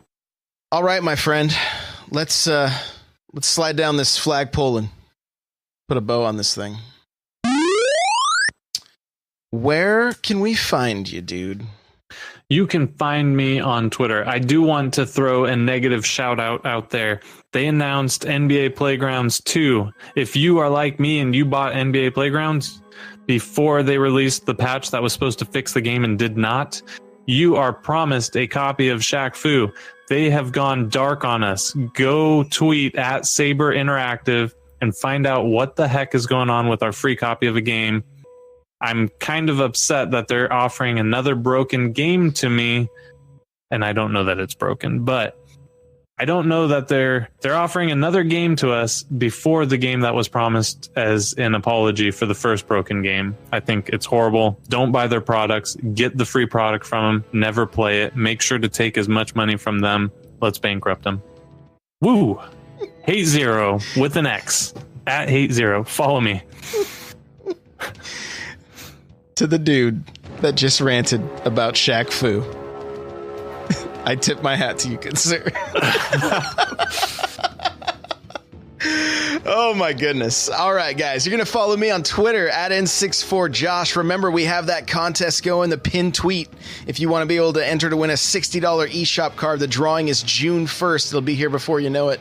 All right, my friend. Let's slide down this flagpole and put a bow on this thing. Where can we find you, dude? You can find me on Twitter. I do want to throw a negative shout out there. They announced NBA Playgrounds 2. If you are like me and you bought NBA Playgrounds before they released the patch that was supposed to fix the game and did not, you are promised a copy of Shaq Fu. They have gone dark on us. Go tweet at Saber Interactive and find out what the heck is going on with our free copy of a game. I'm kind of upset that they're offering another broken game to me, and I don't know that it's broken, but I don't know that they're offering another game to us before the game that was promised as an apology for the first broken game. I think it's horrible. Don't buy their products. Get the free product from them. Never play it. Make sure to take as much money from them. Let's bankrupt them. Woo! Hate Zero with an X. At Hate Zero. Follow me. To the dude that just ranted about Shaq Fu. I tip my hat to you, good sir. Oh my goodness. All right, guys, you're going to follow me on Twitter at N64Josh. Remember, we have that contest going, the pin tweet. If you want to be able to enter to win a $60 eShop card, the drawing is June 1st. It'll be here before you know it.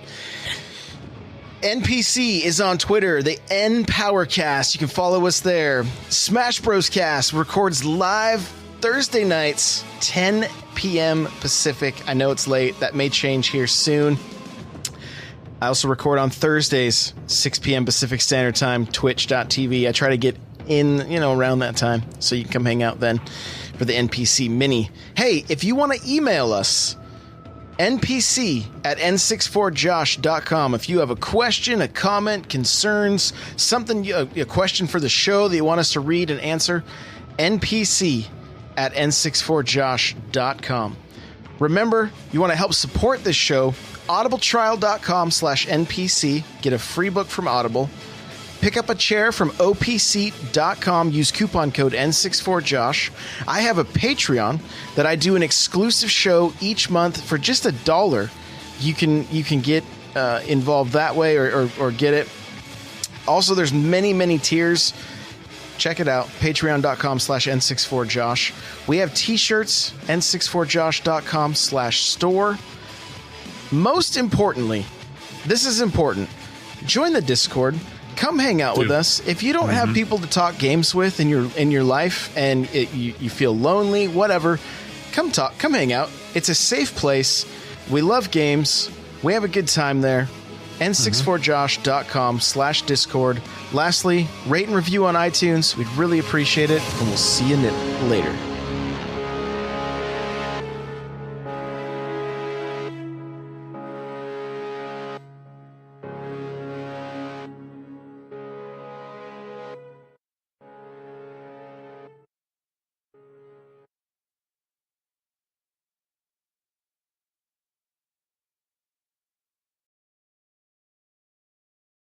NPC is on Twitter, the NPowerCast. You can follow us there. Smash Bros. Cast records live Thursday nights, 10 p.m. Pacific. I know it's late. That may change here soon. I also record on Thursdays, 6 p.m. Pacific Standard Time, twitch.tv. I try to get in, around that time, so you can come hang out then for the NPC mini. Hey, if you want to email us, npc at n64josh.com. If you have a question, a comment, concerns, something, a question for the show that you want us to read and answer, npc at n64josh.com. Remember, you want to help support this show, audibletrial.com/npc. Get a free book from Audible. Pick up a chair from opseat.com. Use coupon code N64Josh. I have a Patreon that I do an exclusive show each month for just $1. You can get involved that way or get it. Also, there's many tiers. Check it out, patreon.com/N64Josh. We have t-shirts, N64Josh.com/store. Most importantly, this is important, join the Discord. Come hang out with us. If you don't have people to talk games with in your life and you feel lonely, whatever, come hang out. It's a safe place. We love games. We have a good time there. N64Josh.com/Discord. Lastly, rate and review on iTunes. We'd really appreciate it, and we'll see you later.